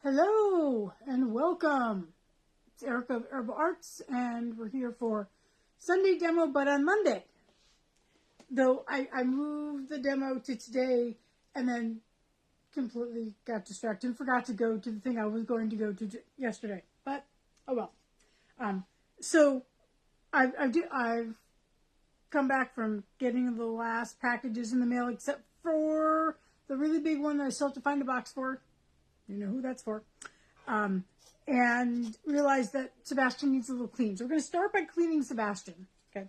Hello and welcome. It's Erica of Herbal Arts, and we're here for Sunday demo, but on Monday. Though I moved the demo to today and then completely got distracted and forgot to go to the thing I was going to go to yesterday. But oh well. So I've come back from getting the last packages in the mail, except for the really big one that I still have to find a box for. You know who that's for. And realized that Sebastian needs a little clean. So we're going to start by cleaning Sebastian. Okay.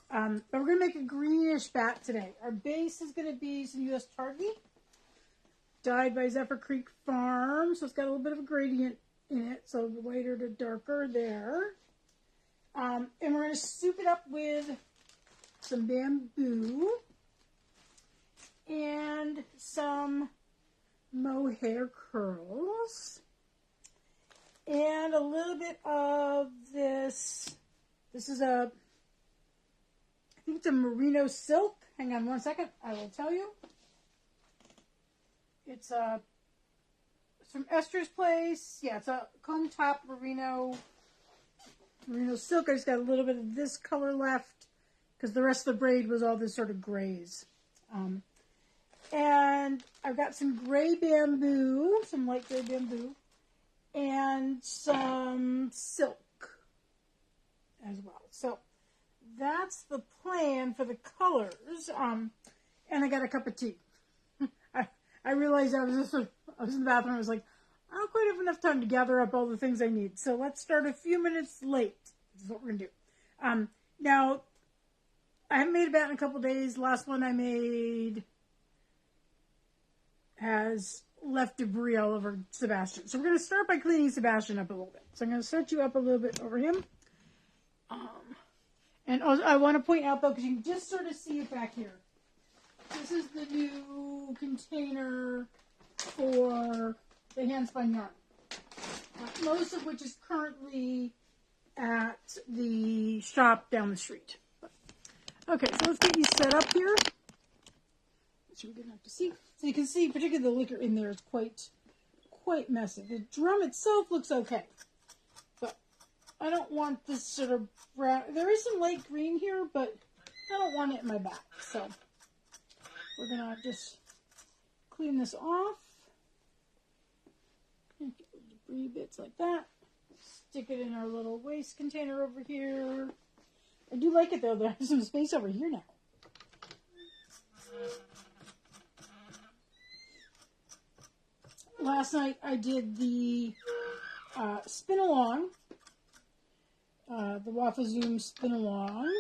But we're going to make a greenish bat today. Our base is going to be some U.S. Targhee, dyed by Zephyr Creek Farm. So it's got a little bit of a gradient in it. So lighter to darker there. And we're going to soup it up with some bamboo and some mohair curls and a little bit of this. This is I think it's a merino silk. Hang on one second, I will tell you. It's from Esther's Place. Yeah, it's a comb top merino silk. I just got a little bit of this color left because the rest of the braid was all this sort of grays. And I've got some gray bamboo, some light gray bamboo, and some silk as well. So that's the plan for the colors. And I got a cup of tea. I realized I was in the bathroom. I was like, I don't quite have enough time to gather up all the things I need. So let's start a few minutes late. This is what we're going to do. Now, I haven't made a bat in a couple days. Last one I made has left debris all over Sebastian. So we're going to start by cleaning Sebastian up a little bit. So I'm going to set you up a little bit over him. And also, I want to point out, though, because you can just sort of see it back here. This is the new container for the handspun yarn. Most of which is currently at the shop down the street. Okay, so let's get you set up here. So we're going to have to see. So you can see, particularly the liquor in there is quite messy. The drum itself looks okay, but I don't want this sort of brown. There is some light green here, but I don't want it in my back. So we're gonna just clean this off. Get debris bits like that. Stick it in our little waste container over here. I do like it though that I have some space over here now. Last night I did the spin along, the Waffle Zoom spin along,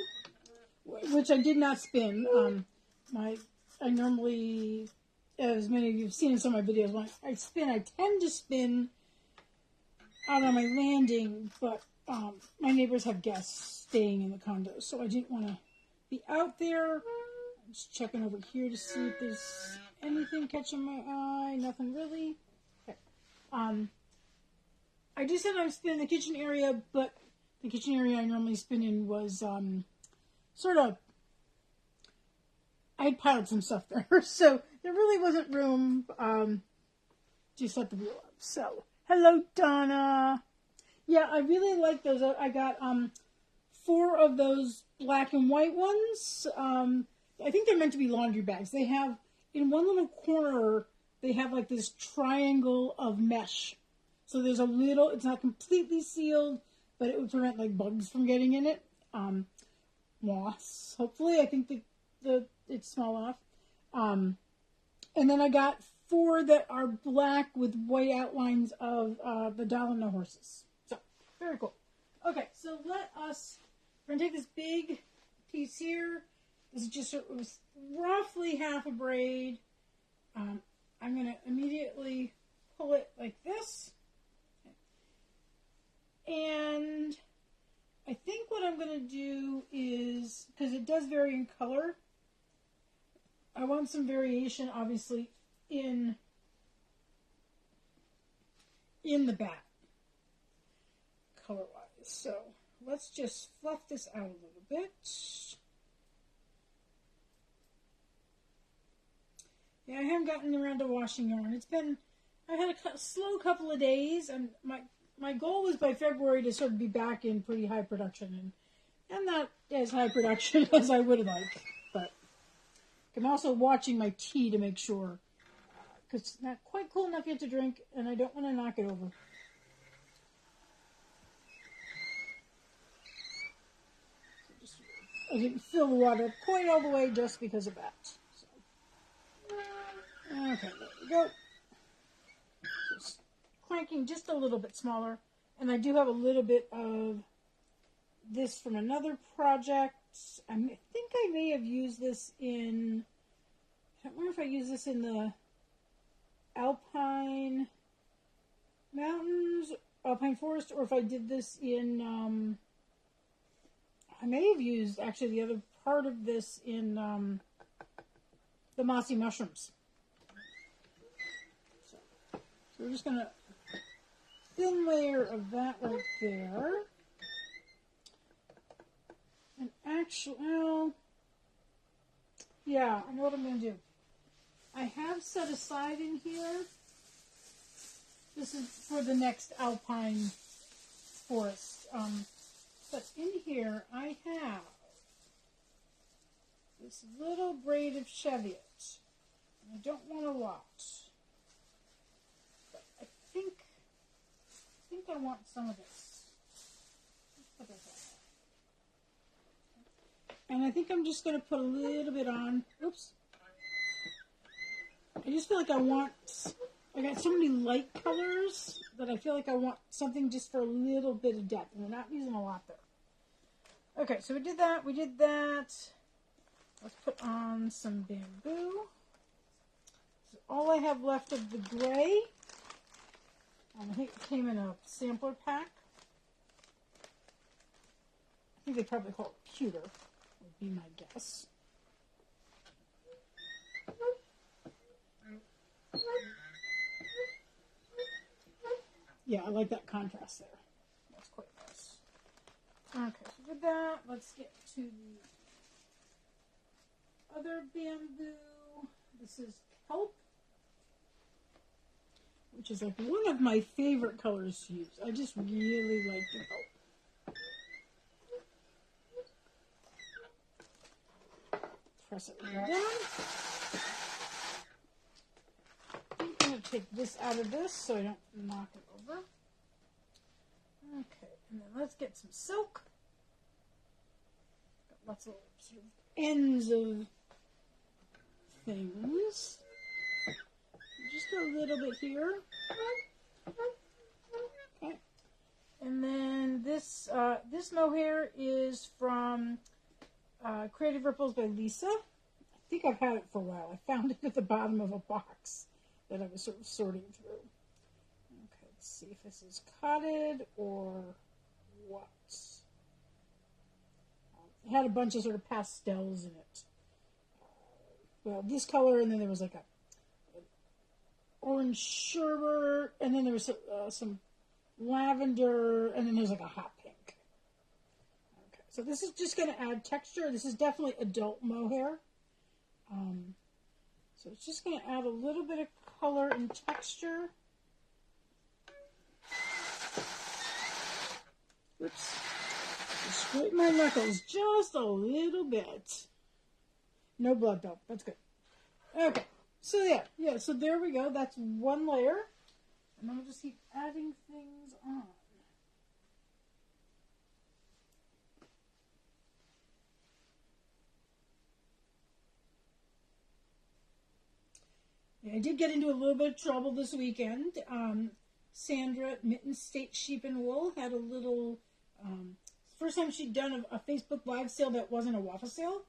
which I did not spin. I normally, as many of you have seen in some of my videos, when I spin, I tend to spin out on my landing, but my neighbors have guests staying in the condos, so I didn't want to be out there. I'm just checking over here to see if there's anything catching my eye. Nothing really. Okay. I do sometimes spin in the kitchen area, but the kitchen area I normally spin in was sort of, I had piled some stuff there, so there really wasn't room to set the wheel up. So, hello, Donna. Yeah, I really like those. I got 4 of those black and white ones. I think they're meant to be laundry bags. They have, in one little corner, they have like this triangle of mesh. So there's a little, it's not completely sealed, but it would prevent like bugs from getting in it. Moths, hopefully. I think it's small enough. And then I got 4 that are black with white outlines of the Doll and the Horses. So, very cool. Okay, so we're going to take this big piece here. This is just, it was roughly half a braid. I'm going to immediately pull it like this. And I think what I'm going to do is, because it does vary in color, I want some variation, obviously, in the bat, color-wise. So let's just fluff this out a little bit. Yeah, I haven't gotten around to washing yarn. It's been I had a slow couple of days, and my goal was by February to sort of be back in pretty high production, and not as high production as I would have liked. But I'm also watching my tea to make sure, because it's not quite cool enough yet to drink, and I don't want to knock it over. I didn't fill the water quite all the way just because of that. So. Okay, there we go. Just cranking just a little bit smaller. And I do have a little bit of this from another project. I think I may have used this in... I don't remember if I used this in the Alpine Mountains, Alpine Forest, or if I did this in... I may have used, actually, the other part of this in the Mossy Mushrooms. So we're just going to thin layer of that right there. And actually, well, yeah, I know what I'm going to do. I have set aside in here, this is for the next Alpine Forest. But in here, I have this little braid of Cheviot. And I don't want a lot. But I think I want some of this. Let's put this on. And I think I'm just going to put a little bit on. Oops. I just feel like I got so many light colors that I feel like I want something just for a little bit of depth. And we're not using a lot there. Okay, so we did that. Let's put on some bamboo. So all I have left of the gray. I think it came in a sampler pack. I think they probably call it pewter, would be my guess. Yeah, I like that contrast there. That's quite nice. Okay, so with that, let's get to the other bamboo. This is kelp, which is like one of my favorite colors to use. I just really like the kelp. Press it down. I'm going to take this out of this so I don't knock it over. Okay, and then let's get some silk. Got lots of sort of ends of things. Just a little bit here. Okay. And then this this mohair is from Creative Ripples by Lisa. I think I've had it for a while. I found it at the bottom of a box that I was sort of sorting through. Okay, let's see if this is cotted or what. It had a bunch of sort of pastels in it. Well, this color, and then there was like an orange sherbet, and then there was some lavender, and then there's like a hot pink. Okay, so this is just going to add texture. This is definitely adult mohair. So it's just going to add a little bit of color and texture. Oops. Scrape my knuckles just a little bit. No blood though. That's good. Okay. So yeah. So there we go. That's one layer. And then we'll just keep adding things on. I did get into a little bit of trouble this weekend. Sandra at Mitten State Sheep and Wool had a little, first time she'd done a Facebook Live sale that wasn't a waffle sale.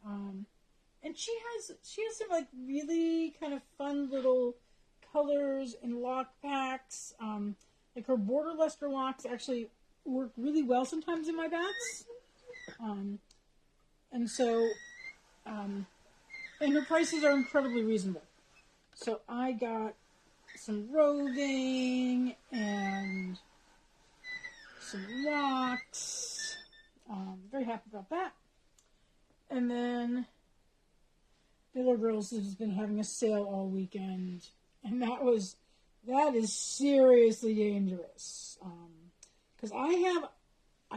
And she has some like really kind of fun little colors and lock packs. Like her border luster locks actually work really well sometimes in my bats. And so, and her prices are incredibly reasonable. So I got some roving and some locks. Very happy about that. And then Biller Girls has been having a sale all weekend. And that was that is seriously dangerous. Because I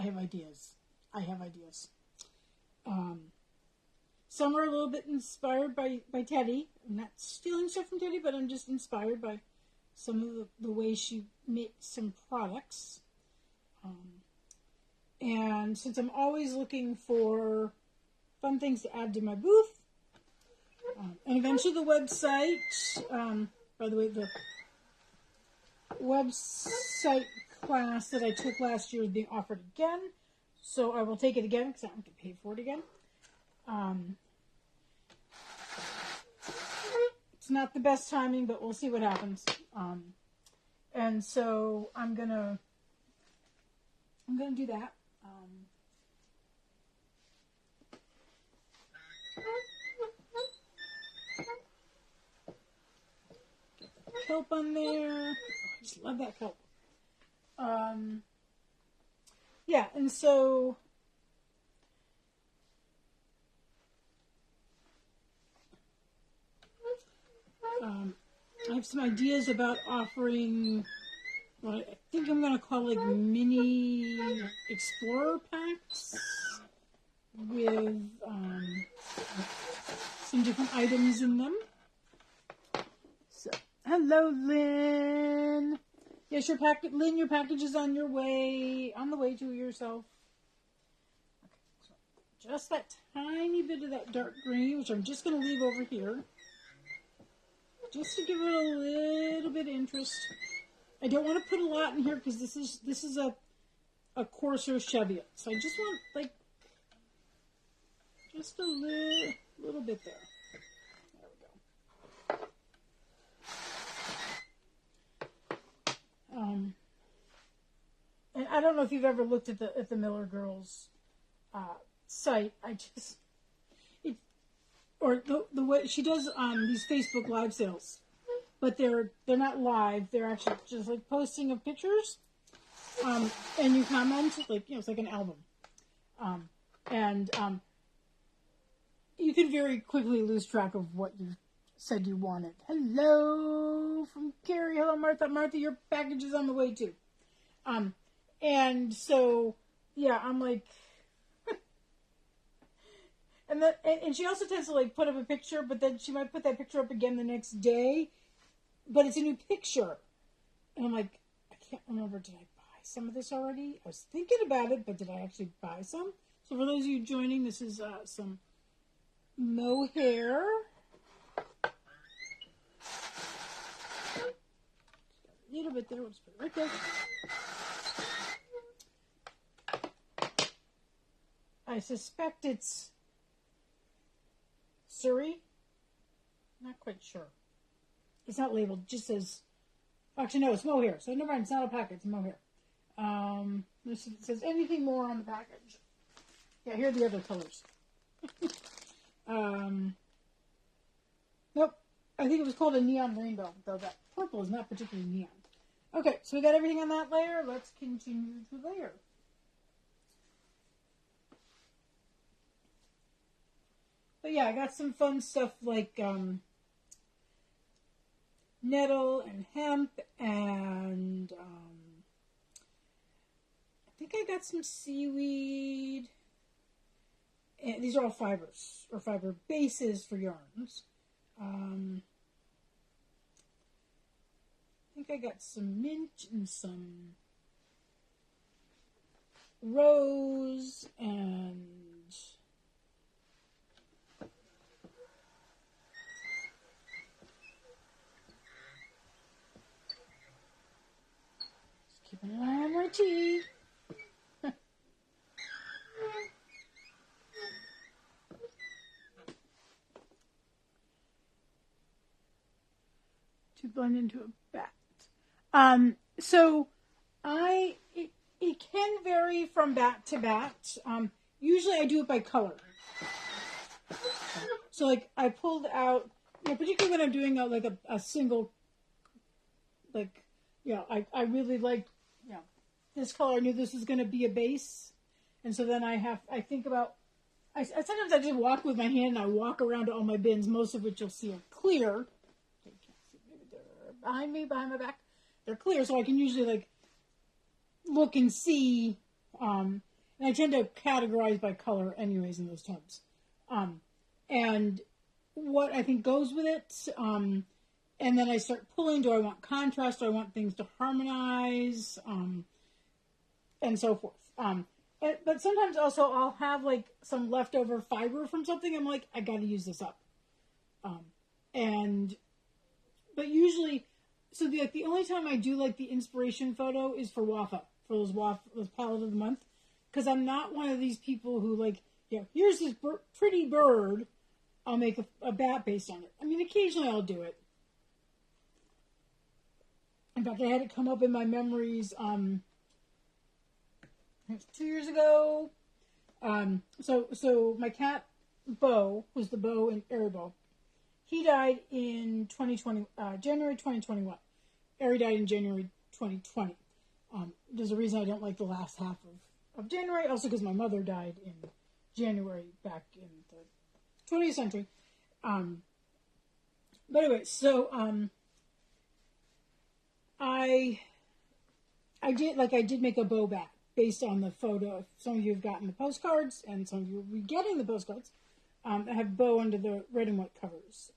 have ideas. I have ideas. Some are a little bit inspired by Teddy. I'm not stealing stuff from Teddy, but I'm just inspired by some of the ways she makes some products. And since I'm always looking for fun things to add to my booth, and eventually the website, by the way, the website class that I took last year is being offered again, so I will take it again because I don't get paid for it again. It's not the best timing, but we'll see what happens. And so I'm gonna do that. Kelp on there. Oh, I just love that kelp. Yeah, and so I have some ideas about offering what I think I'm going to call like mini explorer packs with some different items in them. So, hello, Lynn. Yes, Lynn, your package is on the way to yourself. Okay, so just that tiny bit of that dark green, which I'm just going to leave over here. Just to give it a little bit of interest. I don't want to put a lot in here because this is a coarser Cheviot. So I just want like just a little bit there. There we go. And I don't know if you've ever looked at the Miller Girls site. Or the way she does these Facebook live sales, but they're not live. They're actually just like posting of pictures, and you comment like it's like an album, and you can very quickly lose track of what you said you wanted. Hello from Carrie. Hello Martha. Martha, your package is on the way too. And so yeah, I'm like. And she also tends to like put up a picture, but then she might put that picture up again the next day, but it's a new picture. And I'm like, I can't remember, did I buy some of this already? I was thinking about it, but did I actually buy some? So for those of you joining, this is some mohair. A little bit there, we'll just put it right there. I suspect it's Surrey? Not quite sure. It's not labeled. It just says. Actually, no, it's mohair. So never mind. It's not a packet. It's mohair. It says anything more on the package. Yeah, here are the other colors. Nope. I think it was called a neon rainbow, though that purple is not particularly neon. Okay, so we got everything on that layer. Let's continue to layer. But yeah, I got some fun stuff like nettle and hemp, and I think I got some seaweed. And these are all fibers, or fiber bases for yarns. I think I got some mint and some rose and keep an eye on my tea. To blend into a bat. So it can vary from bat to bat. Usually I do it by color. So like I pulled out, particularly when I'm doing a single, I really like, this color. I knew this was going to be a base. And so then I think about, sometimes I just walk with my hand and I walk around to all my bins, most of which you'll see are clear. behind me, behind my back, they're clear, so I can usually like look and see. And I tend to categorize by color, anyways, in those tubs. And what I think goes with it. And then I start pulling. Do I want contrast? Do I want things to harmonize? And so forth. But sometimes also I'll have like some leftover fiber from something. I'm like, I got to use this up. But usually, so the only time I do like the inspiration photo is for WAFA, for those palette of the month, because I'm not one of these people who like, here's this pretty bird. I'll make a bat based on it. I mean, occasionally I'll do it. In fact, I had it come up in my memories. It was 2 years ago. So my cat Bo, who's the Bo in Aribo, he died in January 2021. Ari died in January 2020. There's a reason I don't like the last half of January, also because my mother died in January back in the 20th century. But anyway, so I did make a bow bat based on the photo. Some of you have gotten the postcards, and some of you will be getting the postcards. I have Bo under the red and white covers.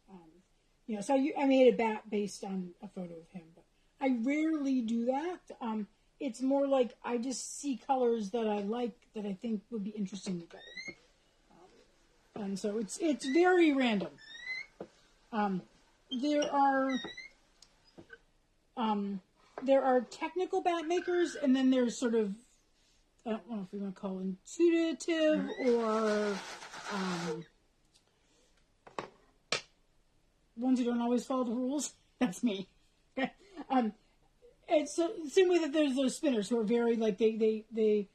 So I made a bat based on a photo of him, but I rarely do that. It's more like I just see colors that I like that I think would be interesting together. And so it's very random. There are technical bat makers, and then there's sort of, I don't know if we want to call it intuitive or ones who don't always follow the rules. That's me. It's the same way that there's those spinners who are very like they've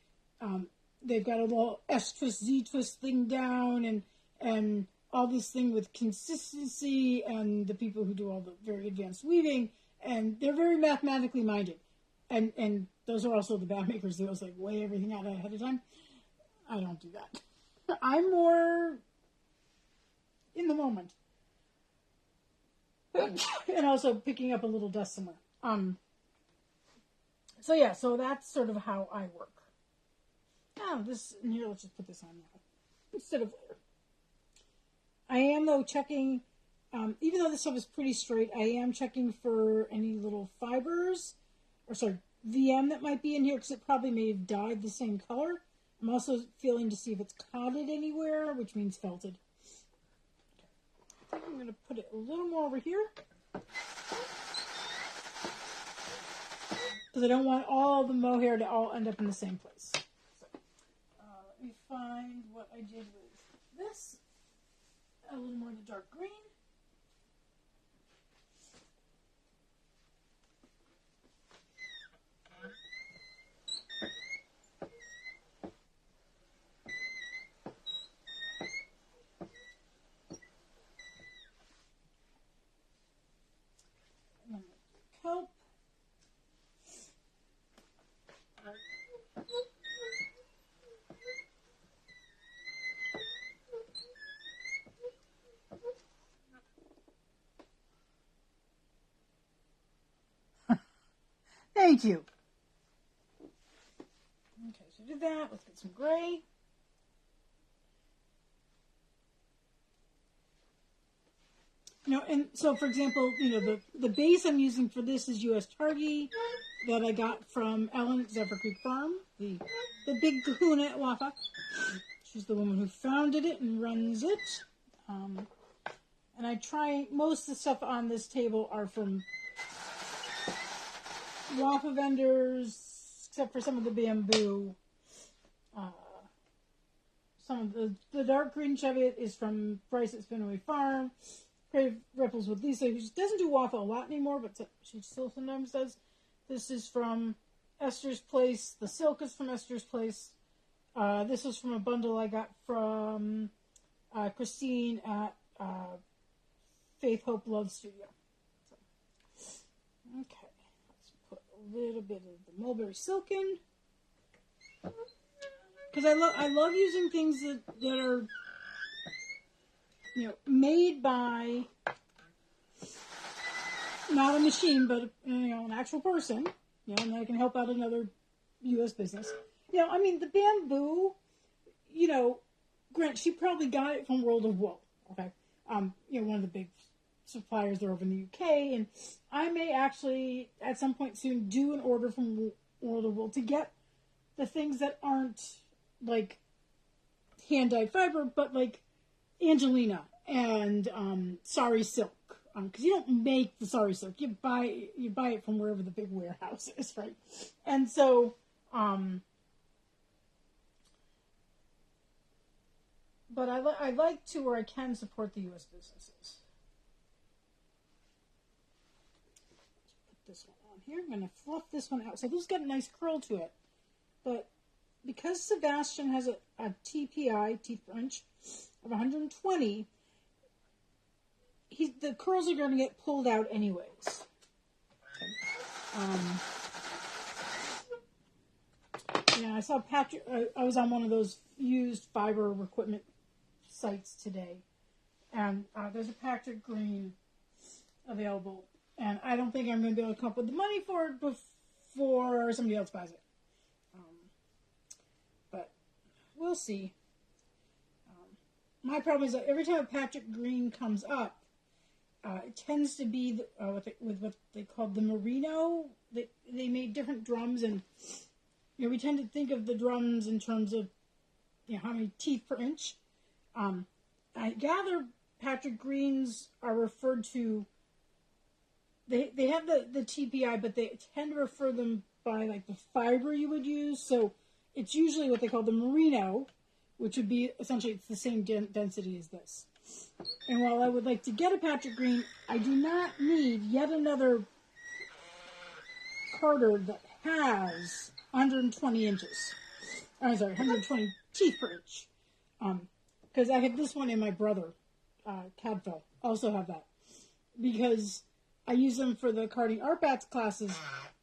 got a little S twist, Z twist thing down, and all this thing with consistency, and the people who do all the very advanced weaving, and they're very mathematically minded, and those are also the bat makers. They always like weigh everything out ahead of time. I don't do that. I'm more in the moment, and also picking up a little dust somewhere. So that's sort of how I work. Here, let's just put this on now instead of later. I am, though, checking, even though this stuff is pretty straight, I am checking for any little fibers, VM that might be in here, because it probably may have dyed the same color. I'm also feeling to see if it's cotted anywhere, which means felted. I think I'm going to put it a little more over here, because I don't want all the mohair to all end up in the same place. Let me find what I did with this. A little more of the dark green. And then kelp. Thank you. Okay, so do that. Let's get some gray. And so, for example, the base I'm using for this is U.S. Targhee that I got from Ellen at Zephyr Creek Farm, the big kahuna at WAFA. She's the woman who founded it and runs it. And I try, most of the stuff on this table are from WAFA vendors, except for some of the bamboo. Some of the dark green Cheviot is from Bryce at Spinaway Farm. Crave Ripples with Lisa, who doesn't do WAFA a lot anymore, but she still sometimes does. This is from Esther's Place. The silk is from Esther's Place. This is from a bundle I got from Christine at Faith, Hope, Love Studio. Okay, let's put a little bit of the mulberry silk in, because I love using things that are made by not a machine, but an actual person, and I can help out another U.S. business. I mean, the bamboo, Grant, she probably got it from World of Wool. Okay, one of the big suppliers there over in the UK, and I may actually at some point soon do an order from World of Wool to get the things that aren't like hand dyed fiber, but like Angelina and sari silk, because you don't make the sari silk, you buy it from wherever the big warehouse is, right? And so but I like to, where I can, support the U.S. businesses. Put this one on here. I'm going to fluff this one out. So this has got a nice curl to it. But because Sebastian has a TPI, teeth per inch, of 120, the curls are going to get pulled out anyways. I saw Patrick. I was on one of those used fiber equipment sites today, and there's a Patrick Green available, and I don't think I'm going to be able to come up with the money for it before somebody else buys it. But we'll see. My problem is that every time a Patrick Green comes up, it tends to be with what they call the merino. They made different drums, and we tend to think of the drums in terms of how many teeth per inch. I gather Patrick Greens are referred to. They have the TPI, but they tend to refer them by like the fiber you would use. So it's usually what they call the merino, which would be essentially it's the same density as this. And while I would like to get a Patrick Green, I do not need yet another Carter that has 120 inches. I'm sorry, 120 teeth per inch. Because I have this one and my brother, Cadfell, also have that. Because I use them for the carding art bats classes,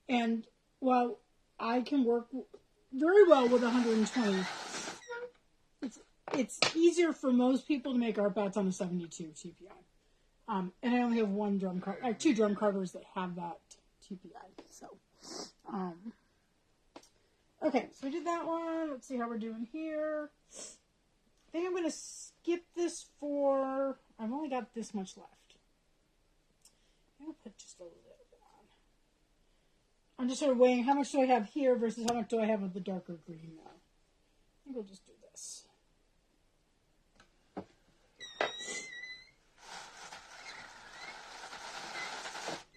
and while I can work very well with 120, it's easier for most people to make art bats on a 72 TPI. And I only have one drum card. I have two drum carters that have that TPI. So, okay, so we did that one. Let's see how we're doing here. I think I'm going to skip this for... I've only got this much left. I'll put just a little bit on. I'm just sort of weighing how much do I have here versus how much do I have of the darker green now. I think we'll just do this.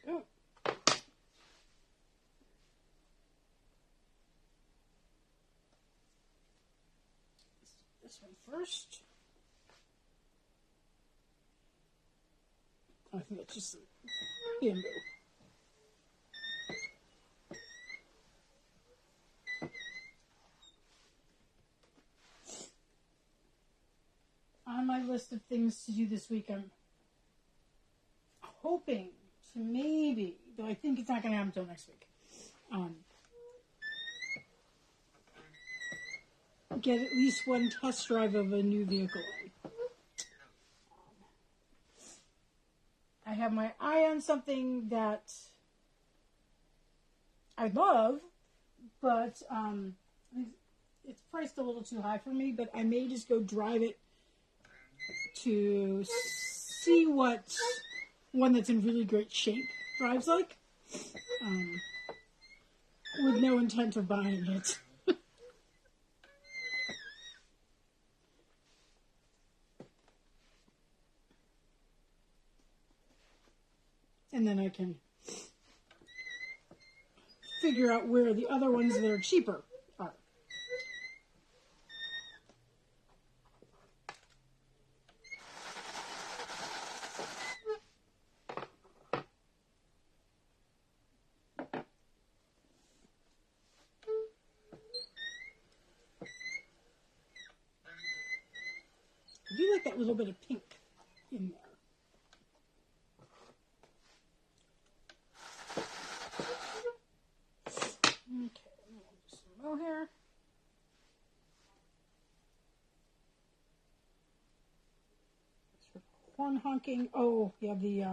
Oh. Let's do this one first. I think that's just bamboo. On my list of things to do this week, I'm hoping to maybe, though I think it's not going to happen until next week, get at least one test drive of a new vehicle. I have my eye on something that I love, but it's priced a little too high for me, but I may just go drive it to see what one that's in really great shape drives like, with no intent of buying it. And then I can figure out where the other ones that are cheaper are. I do like that little bit of pink in there. Okay, I'm going to do some more here. Horn honking. Oh, yeah, the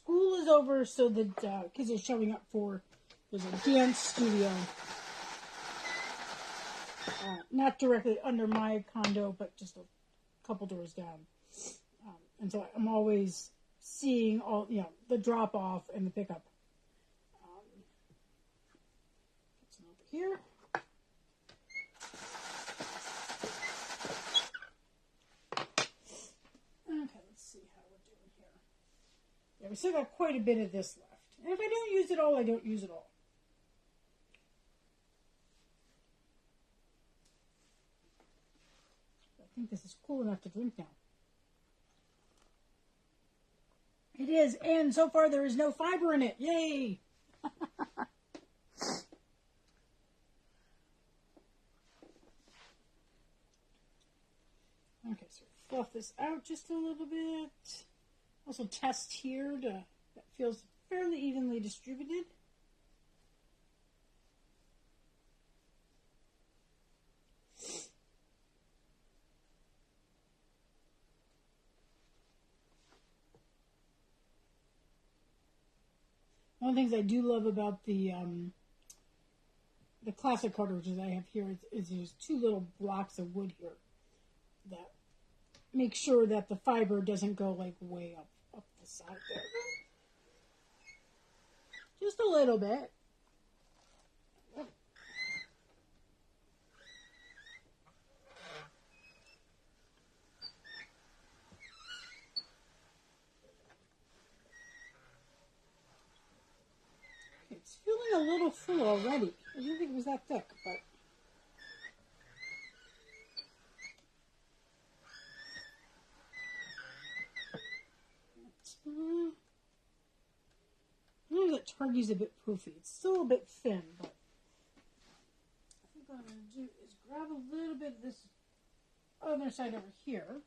school is over, so that kids are showing up for, there's a dance studio. Not directly under my condo, but just a couple doors down. And so I'm always seeing all, the drop off and the pickup. Put some over here. Okay, let's see how we're doing here. Yeah, we still got quite a bit of this left. And if I don't use it all, I don't use it all. I think this is cool enough to drink now. It is, and so far there is no fiber in it. Yay! Okay, so fluff this out just a little bit. Also test here that feels fairly evenly distributed. One of the things I do love about the classic cartridges I have here is there's two little blocks of wood here that make sure that the fiber doesn't go like way up the side there. Just a little bit. It's feeling a little full already. I didn't think it was that thick, but I know that Targie's a bit poofy. It's still a bit thin, but I think what I'm going to do is grab a little bit of this other side over here.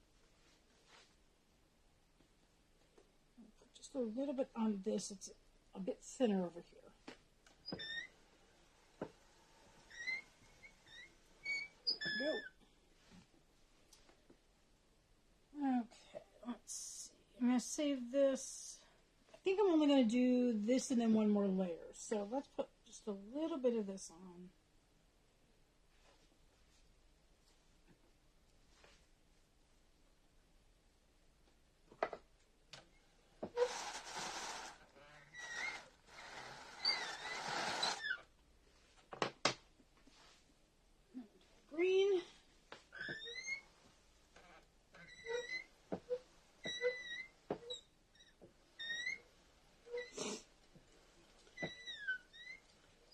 Put just a little bit on this. It's a bit thinner over here. Go. Okay, let's see. I'm going to save this. I think I'm only going to do this and then one more layer. So let's put just a little bit of this on. Green.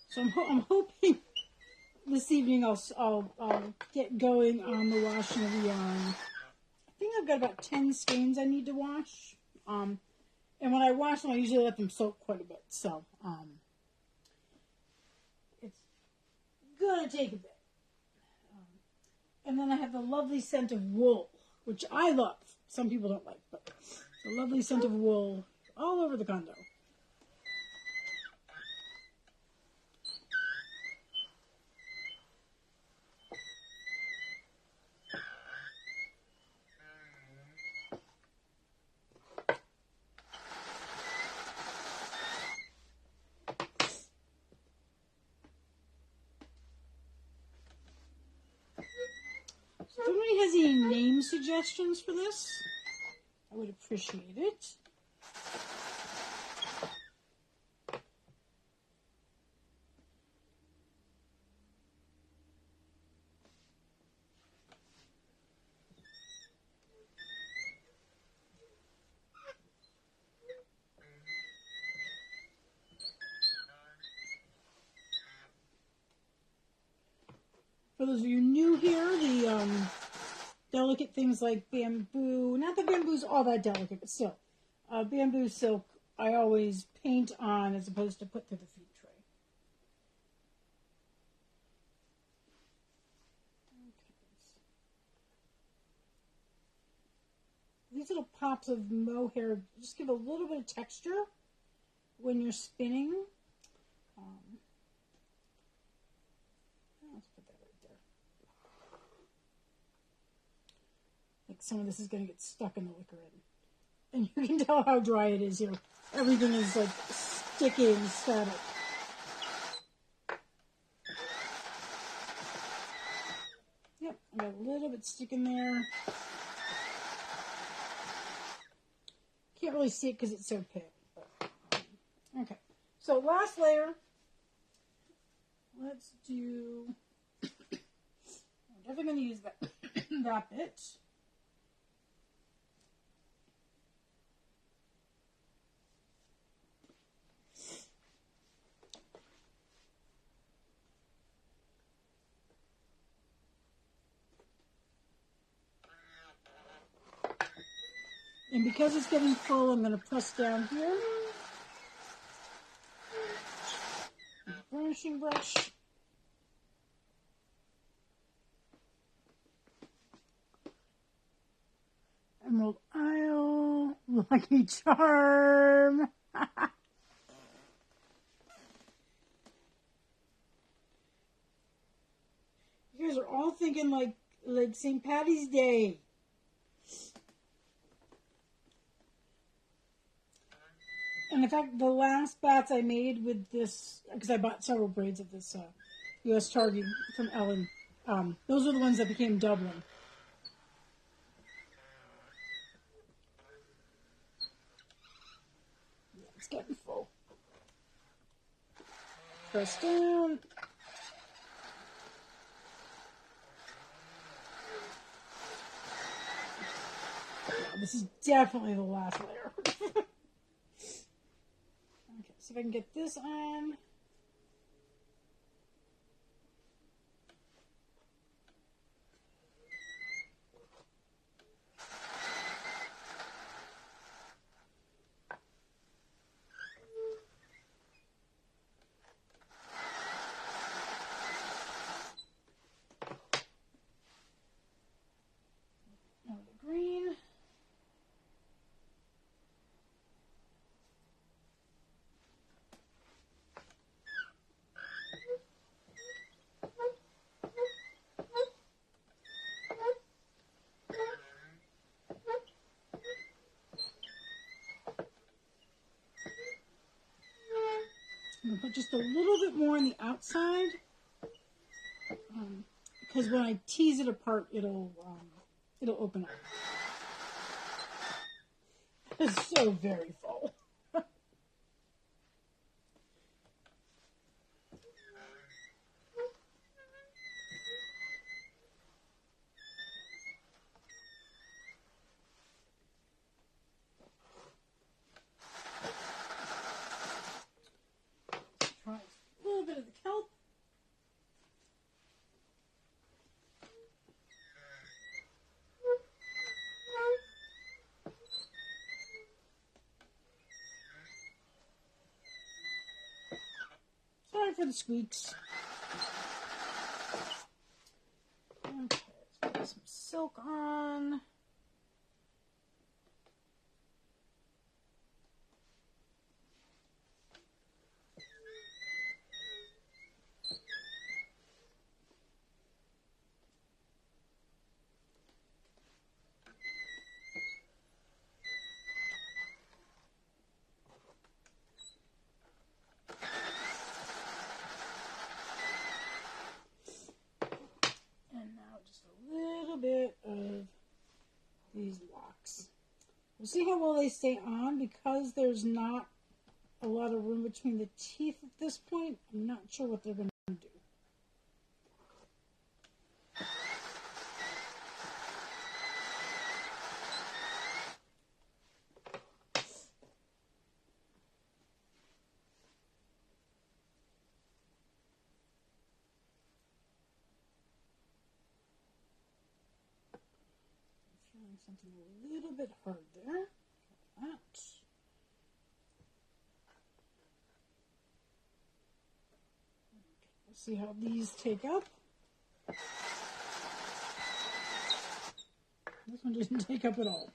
So I'm hoping this evening I'll get going on the washing of the yarn. I think I've got about 10 skeins I need to wash. And when I wash them, I usually let them soak quite a bit. So it's gonna take a bit. And then I have the lovely scent of wool, which I love. Some people don't like, but the lovely scent of wool all over the condo. So if anybody has any name suggestions for this, I would appreciate it. For those of you new here, the delicate things like bamboo, not that bamboo's all that delicate, but still, bamboo silk I always paint on as opposed to put through the feed tray. Okay. These little pops of mohair just give a little bit of texture when you're spinning. Let's put that right there. Like some of this is going to get stuck in the wicker end. And you can tell how dry it is here. Everything is like sticky and static. Yep, I got a little bit sticking there. Can't really see it because it's so pale. Okay, so last layer. Let's do. I'm definitely going to use that that bit. And because it's getting full, I'm going to press down here. Burnishing brush. Emerald Isle. Lucky Charm. You guys are all thinking like St. Patty's Day. And in fact, the last bats I made with this, because I bought several braids of this U.S. Target from Ellen, those are the ones that became Dublin. Yeah, it's getting full. Press down. Yeah, this is definitely the last layer. Okay, see if I can get this on. Now the green. I'm going to put just a little bit more on the outside, because when I tease it apart, it'll open up. It's so very full. Try a little bit of the kelp. Sorry for the squeaks. Okay, let's put some silk on. Bit of these locks. We'll see how well they stay on because there's not a lot of room between the teeth at this point. I'm not sure what they're going to do. Something a little bit hard there. Like that. Okay, we'll see how these take up. This one didn't take up at all.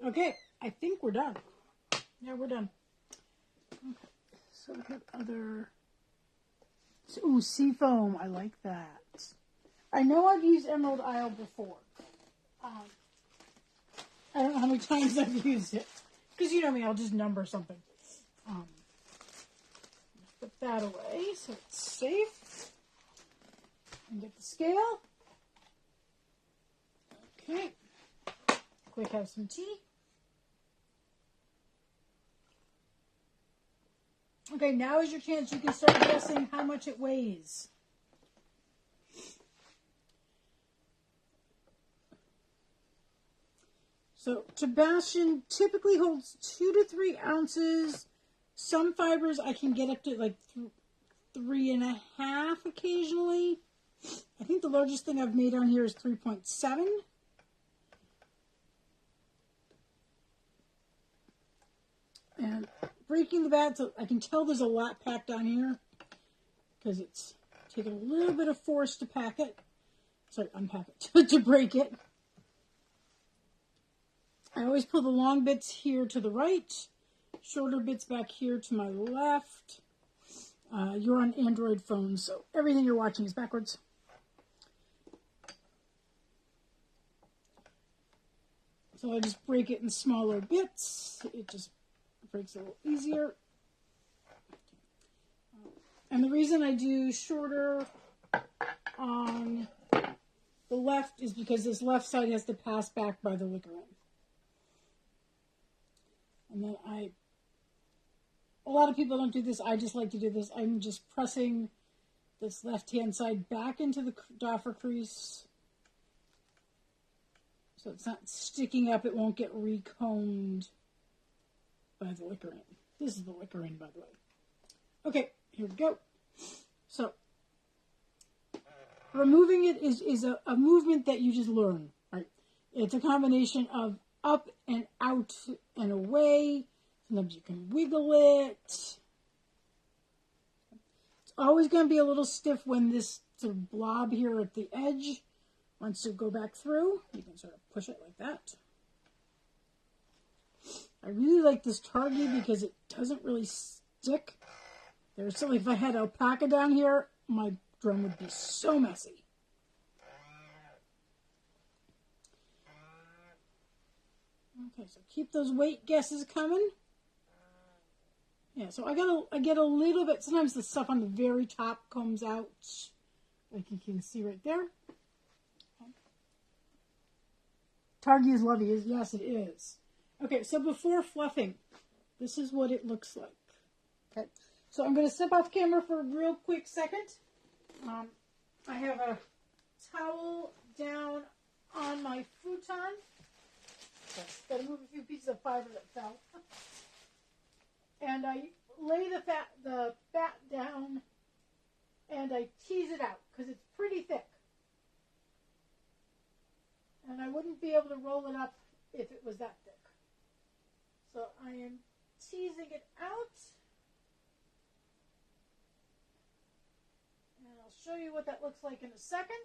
Okay, I think we're done. Yeah, we're done. Okay, so we have other. Ooh, seafoam. I like that. I know I've used Emerald Isle before. I don't know how many times I've used it. Because you know me, I'll just number something. Put that away so it's safe. And get the scale. Okay. Quick, have some tea. Okay, now is your chance. You can start guessing how much it weighs. So, Sebastian typically holds 2 to 3 ounces. Some fibers I can get up to like 3.5 occasionally. I think the largest thing I've made on here is 3.7. And breaking the bat, so I can tell there's a lot packed on here because it's taken a little bit of force to pack it. Sorry, unpack it, to break it. I always pull the long bits here to the right, shorter bits back here to my left. You're on Android phones, so everything you're watching is backwards. So I just break it in smaller bits. It just breaks a little easier. And the reason I do shorter on the left is because this left side has to pass back by the liquor in. And then a lot of people don't do this. I just like to do this. I'm just pressing this left-hand side back into the doffer crease. So it's not sticking up. It won't get recombed by the liquor in. This is the liquor in, by the way. Okay, here we go. So, removing it is a movement that you just learn, right? It's a combination of up and out and away. Sometimes you can wiggle it. It's always going to be a little stiff when this sort of blob here at the edge wants to go back through. You can sort of push it like that. I really like this Targhee because it doesn't really stick. There's something, if I had alpaca down here, my drum would be so messy. Okay, so keep those weight guesses coming. Yeah, so I get a little bit, sometimes the stuff on the very top comes out, like you can see right there. Targhee is lovely, yes it is. Okay, so before fluffing, this is what it looks like. Okay, so I'm going to step off camera for a real quick second. I have a towel down on my futon. Got to move a few pieces of fiber that fell. And I lay the bat down and I tease it out because it's pretty thick. And I wouldn't be able to roll it up if it was that thick. So I am teasing it out. And I'll show you what that looks like in a second.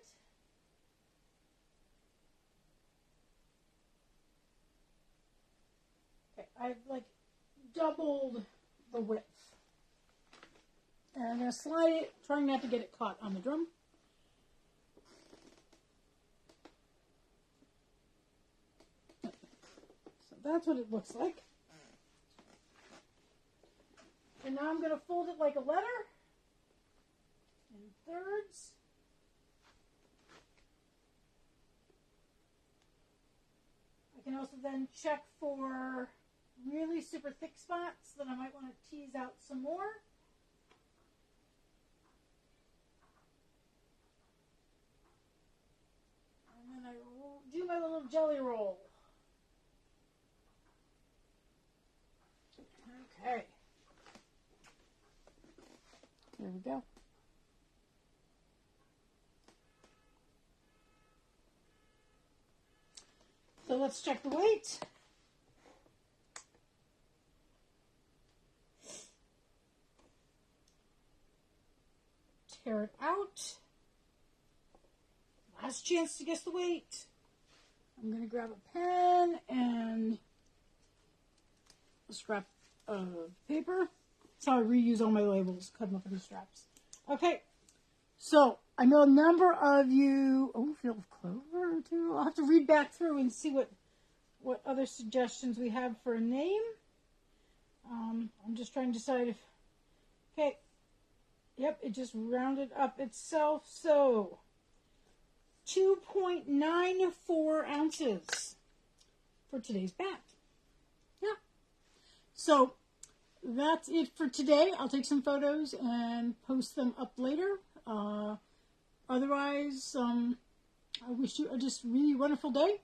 Okay, I've like doubled the width. And I'm going to slide it, trying not to get it caught on the drum. So that's what it looks like. And now I'm going to fold it like a letter in thirds. I can also then check for really super thick spots that I might want to tease out some more. And then I do my little jelly roll. Okay. There we go. So let's check the weight. Tear it out. Last chance to guess the weight. I'm going to grab a pen and a scrap of paper. So I reuse all my labels, cut them up into straps. Okay, so I know a number of you, field of clover too. I'll have to read back through and see what what other suggestions we have for a name. I'm just trying to decide if, okay, yep, it just rounded up itself. So 2.94 ounces for today's bat. Yeah. So that's it for today. I'll take some photos and post them up later. Otherwise, I wish you a just really wonderful day.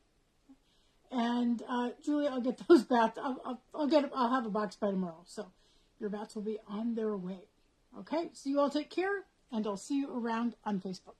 And Julie, I'll get those bats. I'll have a box by tomorrow. So your bats will be on their way. Okay. So you all take care, and I'll see you around on Facebook.